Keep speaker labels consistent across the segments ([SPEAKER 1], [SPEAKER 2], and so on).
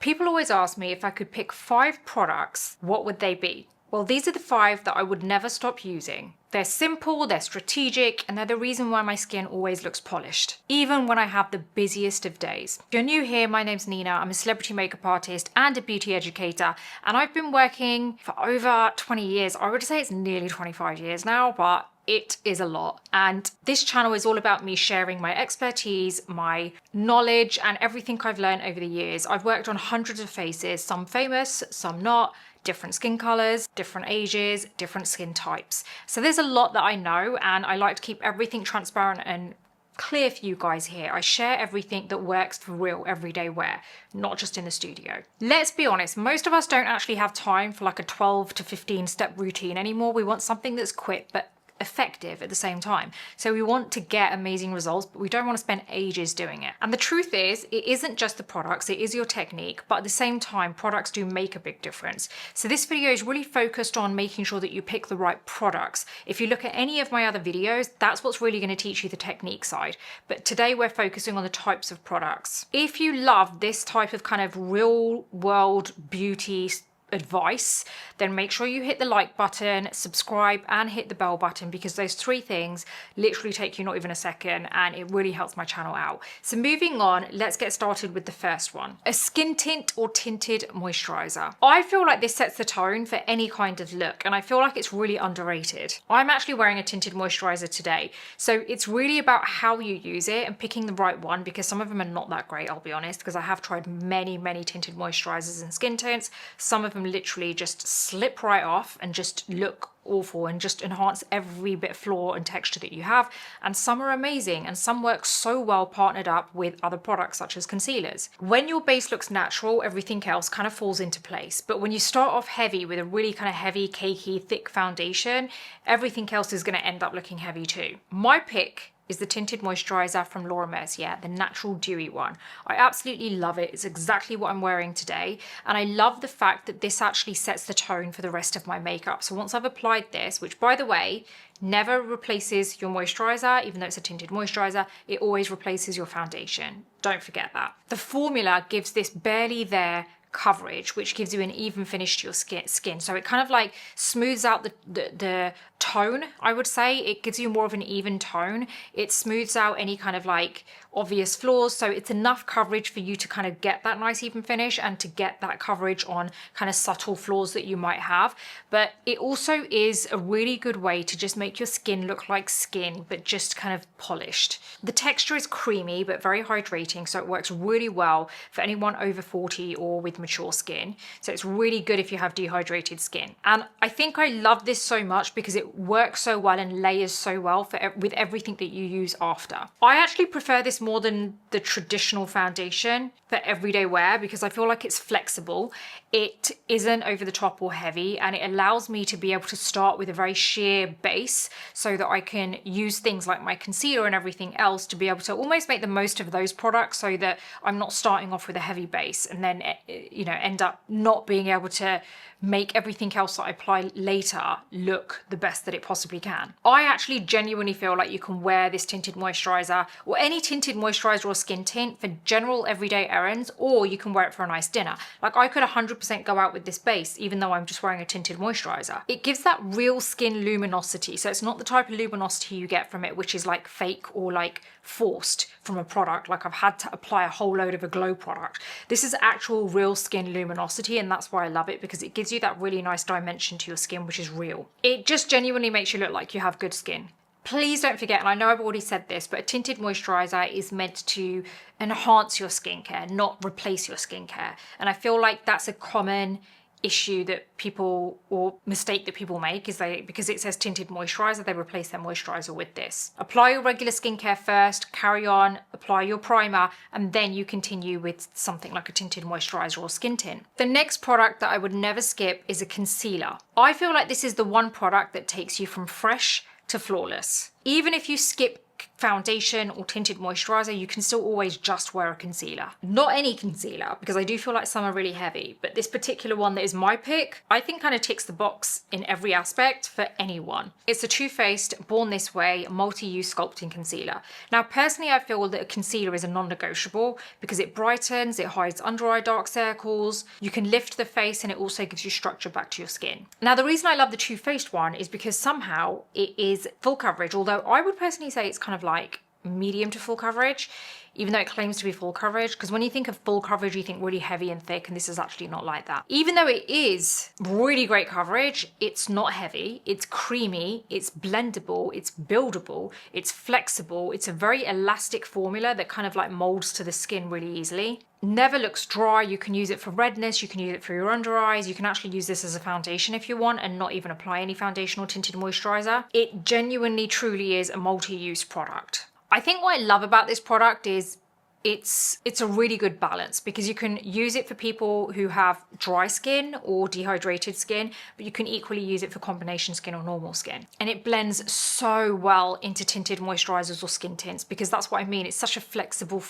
[SPEAKER 1] People always ask me if I could pick 5 products, what would they be? Well, these are the 5 that I would never stop using. They're simple, they're strategic, and they're the reason why my skin always looks polished, even when I have the busiest of days. If you're new here, my name's Nina. I'm a celebrity makeup artist and a beauty educator, and I've been working for over 20 years. I would say it's nearly 25 years now, but it is a lot. And this channel is all about me sharing my expertise, my knowledge, and everything I've learned over the years. I've worked on hundreds of faces, some famous, some not, different skin colors, different ages, different skin types. So there's a lot that I know, and I like to keep everything transparent and clear for you guys here. I share everything that works for real everyday wear, not just in the studio. Let's be honest, most of us don't actually have time for like a 12 to 15 step routine anymore. We want something that's quick but effective at the same time. So we want to get amazing results, but we don't want to spend ages doing it. And the truth is, it isn't just the products, it is your technique, but at the same time, products do make a big difference. So this video is really focused on making sure that you pick the right products. If you look at any of my other videos, that's what's really going to teach you the technique side. But today we're focusing on the types of products. If you love this type of kind of real world beauty advice, then make sure you hit the like button, subscribe, and hit the bell button, because those 3 things literally take you not even a second, and it really helps my channel out. So moving on, let's get started with the first one. A skin tint or tinted moisturizer. I feel like this sets the tone for any kind of look, and I feel like it's really underrated. I'm actually wearing a tinted moisturizer today, so it's really about how you use it and picking the right one, because some of them are not that great, I'll be honest, because I have tried many tinted moisturizers and skin tints. Some of them literally just slip right off and just look awful and just enhance every bit of flaw and texture that you have, and some are amazing, and some work so well partnered up with other products such as concealers. When your base looks natural, everything else kind of falls into place, but when you start off heavy with a really kind of heavy, cakey, thick foundation, everything else is going to end up looking heavy too. My pick is the tinted moisturizer from Laura Mercier, the natural dewy one. I absolutely love it. It's exactly what I'm wearing today. And I love the fact that this actually sets the tone for the rest of my makeup. So once I've applied this, which by the way, never replaces your moisturizer, even though it's a tinted moisturizer, it always replaces your foundation. Don't forget that. The formula gives this barely there coverage, which gives you an even finish to your skin. So it kind of like smooths out the tone, I would say. It gives you more of an even tone. It smooths out any kind of like obvious flaws. So it's enough coverage for you to kind of get that nice even finish and to get that coverage on kind of subtle flaws that you might have. But it also is a really good way to just make your skin look like skin, but just kind of polished. The texture is creamy, but very hydrating. So it works really well for anyone over 40 or with mature skin. So it's really good if you have dehydrated skin. And I think I love this so much because it works so well and layers so well with everything that you use after. I actually prefer this more than the traditional foundation for everyday wear because I feel like it's flexible. It isn't over the top or heavy, and it allows me to be able to start with a very sheer base so that I can use things like my concealer and everything else to be able to almost make the most of those products so that I'm not starting off with a heavy base and then, you know, end up not being able to make everything else that I apply later look the best that it possibly can. I actually genuinely feel like you can wear this tinted moisturizer or any tinted moisturizer or skin tint for general everyday errands, or you can wear it for a nice dinner. Like I could 100% go out with this base even though I'm just wearing a tinted moisturizer. It gives that real skin luminosity. So it's not the type of luminosity you get from it which is like fake or like forced from a product, like I've had to apply a whole load of a glow product. This is actual real skin luminosity, and that's why I love it, because it gives you that really nice dimension to your skin which is real. It just genuinely makes you look like you have good skin. Please don't forget, and I know I've already said this, but a tinted moisturizer is meant to enhance your skincare, not replace your skincare. And I feel like that's a common issue that people, or mistake that people make, is because it says tinted moisturizer, they replace their moisturizer with this. Apply your regular skincare first, carry on, apply your primer, and then you continue with something like a tinted moisturizer or skin tint. The next product that I would never skip is a concealer. I feel like this is the one product that takes you from fresh to flawless. Even if you skip foundation or tinted moisturizer, you can still always just wear a concealer. Not any concealer, because I do feel like some are really heavy, but this particular one that is my pick, I think kind of ticks the box in every aspect for anyone. It's a Too Faced Born This Way multi-use sculpting concealer. Now, personally, I feel that a concealer is a non-negotiable because it brightens, it hides under eye dark circles, you can lift the face, and it also gives you structure back to your skin. Now, the reason I love the Too Faced one is because somehow it is full coverage, although I would personally say it's kind of like medium to full coverage, even though it claims to be full coverage, because when you think of full coverage, you think really heavy and thick, and this is actually not like that. Even though it is really great coverage, it's not heavy, it's creamy, it's blendable, it's buildable, it's flexible, it's a very elastic formula that kind of like molds to the skin really easily. Never looks dry. You can use it for redness, you can use it for your under eyes, you can actually use this as a foundation if you want and not even apply any foundation or tinted moisturizer. It genuinely truly is a multi-use product. I think what I love about this product is it's a really good balance, because you can use it for people who have dry skin or dehydrated skin, but you can equally use it for combination skin or normal skin. And it blends so well into tinted moisturizers or skin tints, because that's what I mean. It's such a flexible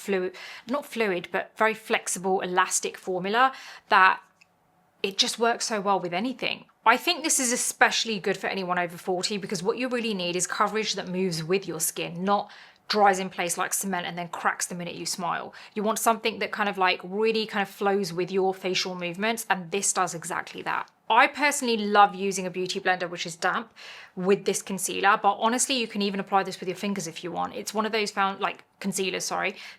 [SPEAKER 1] not fluid, but very flexible, elastic formula that it just works so well with anything. I think this is especially good for anyone over 40, because what you really need is coverage that moves with your skin, not dries in place like cement and then cracks the minute you smile. You want something that kind of like really kind of flows with your facial movements, and this does exactly that. I personally love using a beauty blender which is damp with this concealer, but honestly you can even apply this with your fingers if you want. It's one of those concealers,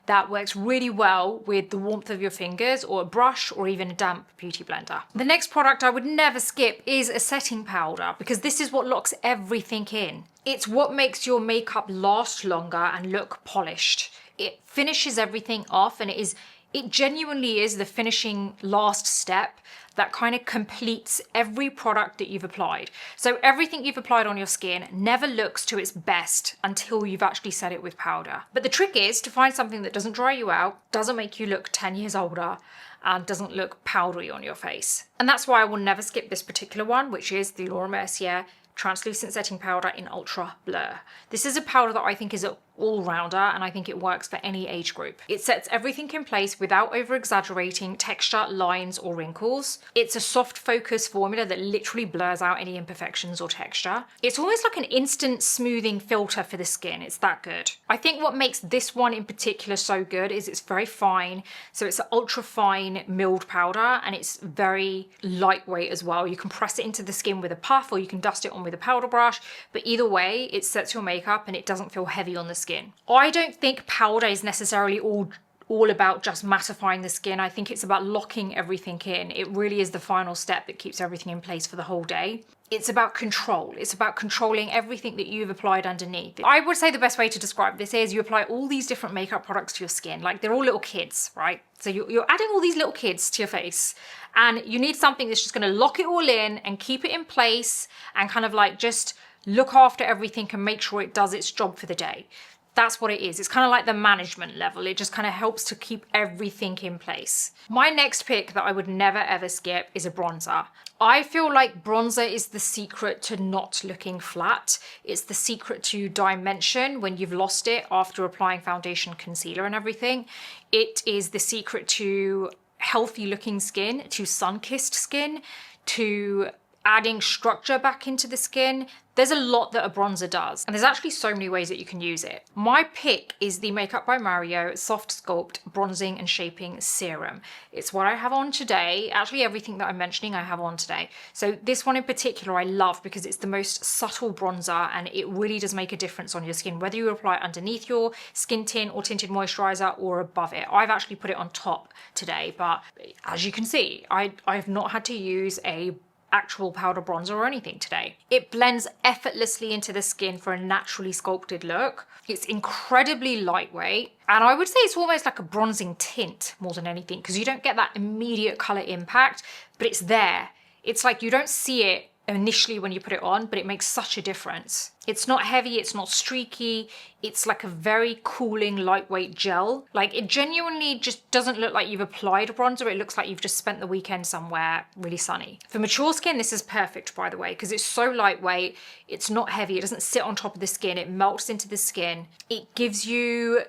[SPEAKER 1] that works really well with the warmth of your fingers or a brush or even a damp beauty blender. The next product I would never skip is a setting powder, because this is what locks everything in. It's what makes your makeup last longer and look polished. It finishes everything off, and it genuinely is the finishing last step that kind of completes every product that you've applied. So everything you've applied on your skin never looks to its best until you've actually set it with powder. But the trick is to find something that doesn't dry you out, doesn't make you look 10 years older, and doesn't look powdery on your face. And that's why I will never skip this particular one, which is the Laura Mercier Translucent Setting Powder in Ultra Blur. This is a powder that I think is an all-rounder, and I think it works for any age group. It sets everything in place without over-exaggerating texture, lines, or wrinkles. It's a soft focus formula that literally blurs out any imperfections or texture. It's almost like an instant smoothing filter for the skin. It's that good. I think what makes this one in particular so good is it's very fine. So it's an ultra fine milled powder, and it's very lightweight as well. You can press it into the skin with a puff, or you can dust it on with a powder brush, but either way it sets your makeup and it doesn't feel heavy on the skin. I don't think powder is necessarily all about just mattifying the skin. I think it's about locking everything in. It really is the final step that keeps everything in place for the whole day. It's about control. It's about controlling everything that you've applied underneath. I would say the best way to describe this is you apply all these different makeup products to your skin. Like, they're all little kids, right? So you're adding all these little kids to your face, and you need something that's just going to lock it all in and keep it in place and kind of like just look after everything and make sure it does its job for the day. That's what it is. It's kind of like the management level. It just kind of helps to keep everything in place. My next pick that I would never ever skip is a bronzer. I feel like bronzer is the secret to not looking flat. It's the secret to dimension when you've lost it after applying foundation, concealer and everything. It is the secret to healthy looking skin, to sun-kissed skin, to adding structure back into the skin. There's a lot that a bronzer does, and there's actually so many ways that you can use it. My pick is the Makeup by Mario Soft Sculpt Bronzing and Shaping Serum. It's what I have on today. Actually, everything that I'm mentioning I have on today. So this one in particular I love because it's the most subtle bronzer, and it really does make a difference on your skin, whether you apply it underneath your skin tint or tinted moisturizer or above it. I've actually put it on top today, but as you can see, I've not had to use a actual powder bronzer or anything today. It blends effortlessly into the skin for a naturally sculpted look. It's incredibly lightweight, and I would say it's almost like a bronzing tint more than anything, because you don't get that immediate color impact, but it's there. It's like you don't see it initially when you put it on, but it makes such a difference. It's not heavy, it's not streaky, it's like a very cooling, lightweight gel. Like it genuinely just doesn't look like you've applied a bronzer, it looks like you've just spent the weekend somewhere really sunny. For mature skin, this is perfect, by the way, because it's so lightweight, it's not heavy, it doesn't sit on top of the skin, it melts into the skin. It gives you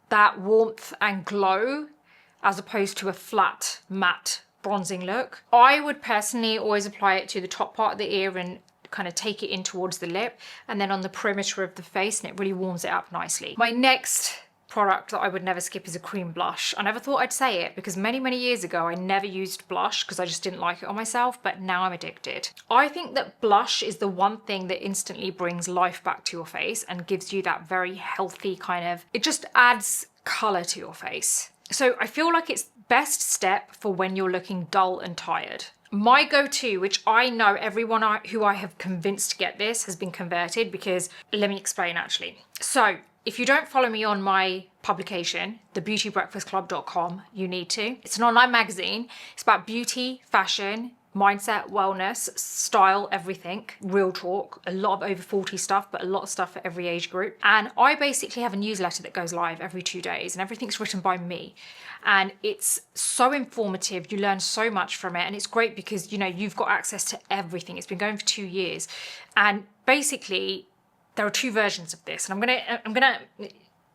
[SPEAKER 1] that warmth and glow as opposed to a flat, matte bronzing look. I would personally always apply it to the top part of the ear and kind of take it in towards the lip and then on the perimeter of the face, and it really warms it up nicely. My next product that I would never skip is a cream blush. I never thought I'd say it because many years ago I never used blush because I just didn't like it on myself, but now I'm addicted. I think that blush is the one thing that instantly brings life back to your face and gives you that very healthy kind of, it just adds color to your face. So I feel like it's best step for when you're looking dull and tired. My go-to, which I know everyone who I have convinced to get this has been converted, because let me explain actually. So if you don't follow me on my publication, thebeautybreakfastclub.com, you need to. It's an online magazine. It's about beauty, fashion, mindset, wellness, style, everything, real talk, a lot of over 40 stuff, but a lot of stuff for every age group. And I basically have a newsletter that goes live every 2 days and everything's written by me. And it's so informative, you learn so much from it. And it's great because, you know, you've got access to everything. It's been going for 2 years. And basically there are 2 versions of this. And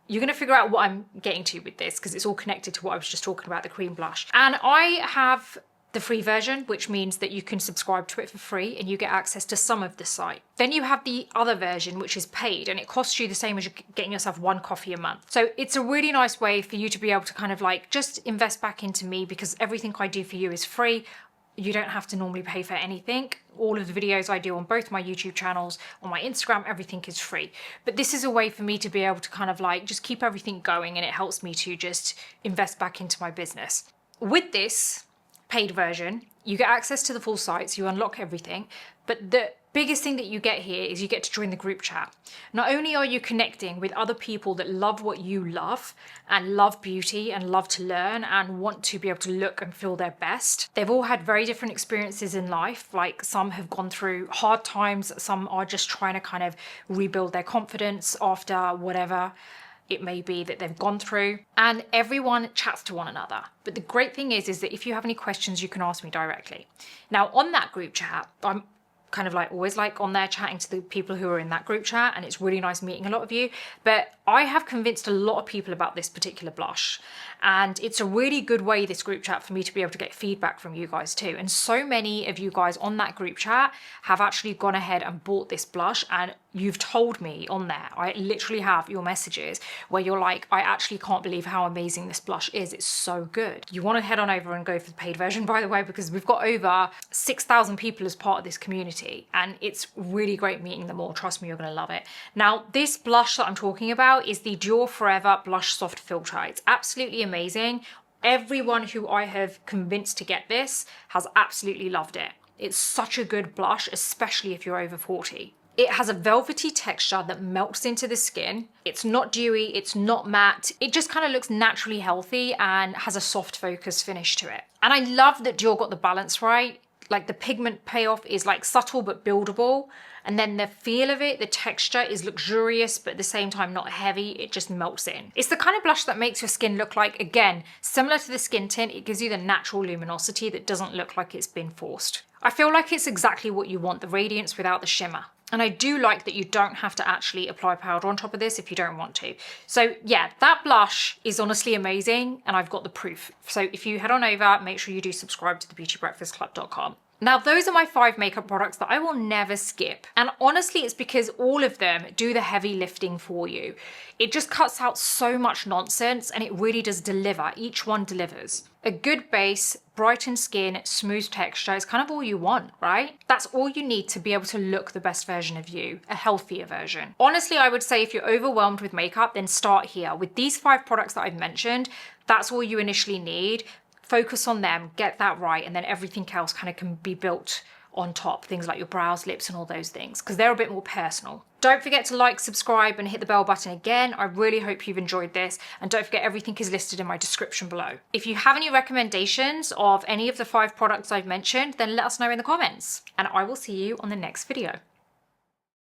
[SPEAKER 1] you're gonna figure out what I'm getting to with this because it's all connected to what I was just talking about, the cream blush. And I have the free version, which means that you can subscribe to it for free and you get access to some of the site. Then you have the other version, which is paid, and it costs you the same as you're getting yourself 1 coffee a month. So it's a really nice way for you to be able to kind of like just invest back into me, because everything I do for you is free. You don't have to normally pay for anything. All of the videos I do on both my YouTube channels, on my Instagram, everything is free. But this is a way for me to be able to kind of like just keep everything going, and it helps me to just invest back into my business. With this paid version, you get access to the full site, so you unlock everything. But the biggest thing that you get here is you get to join the group chat. Not only are you connecting with other people that love what you love and love beauty and love to learn and want to be able to look and feel their best. They've all had very different experiences in life. Like some have gone through hard times, some are just trying to kind of rebuild their confidence after whatever it may be that they've gone through, and everyone chats to one another. But the great thing is that if you have any questions, you can ask me directly. Now on that group chat, I'm kind of like always like on there chatting to the people who are in that group chat, and it's really nice meeting a lot of you. But I have convinced a lot of people about this particular blush, and it's a really good way, this group chat, for me to be able to get feedback from you guys too. And so many of you guys on that group chat have actually gone ahead and bought this blush, and you've told me on there, I literally have your messages where you're like, I actually can't believe how amazing this blush is. It's so good. You want to head on over and go for the paid version, by the way, because we've got over 6,000 people as part of this community, and it's really great meeting them all. Trust me, you're going to love it. Now, this blush that I'm talking about is the Dior Forever Blush Soft Filter. It's absolutely amazing. Everyone who I have convinced to get this has absolutely loved it. It's such a good blush, especially if you're over 40. It has a velvety texture that melts into the skin. It's not dewy, it's not matte. It just kind of looks naturally healthy and has a soft focus finish to it. And I love that Dior got the balance right. Like the pigment payoff is like subtle but buildable. And then the feel of it, the texture is luxurious, but at the same time not heavy. It just melts in. It's the kind of blush that makes your skin look like, again, similar to the skin tint, it gives you the natural luminosity that doesn't look like it's been forced. I feel like it's exactly what you want, the radiance without the shimmer. And I do like that you don't have to actually apply powder on top of this if you don't want to. So yeah, that blush is honestly amazing, and I've got the proof. So if you head on over, make sure you do subscribe to thebeautybreakfastclub.com. Now, those are my 5 makeup products that I will never skip. And honestly, it's because all of them do the heavy lifting for you. It just cuts out so much nonsense, and it really does deliver. Each one delivers. A good base, brightened skin, smooth texture is kind of all you want, right? That's all you need to be able to look the best version of you, a healthier version. Honestly, I would say if you're overwhelmed with makeup, then start here. With these 5 products that I've mentioned, that's all you initially need. Focus on them, get that right, and then everything else kind of can be built on top, things like your brows, lips, and all those things, because they're a bit more personal. Don't forget to like, subscribe, and hit the bell button again. I really hope you've enjoyed this. And don't forget, everything is listed in my description below. If you have any recommendations of any of the 5 products I've mentioned, then let us know in the comments. And I will see you on the next video.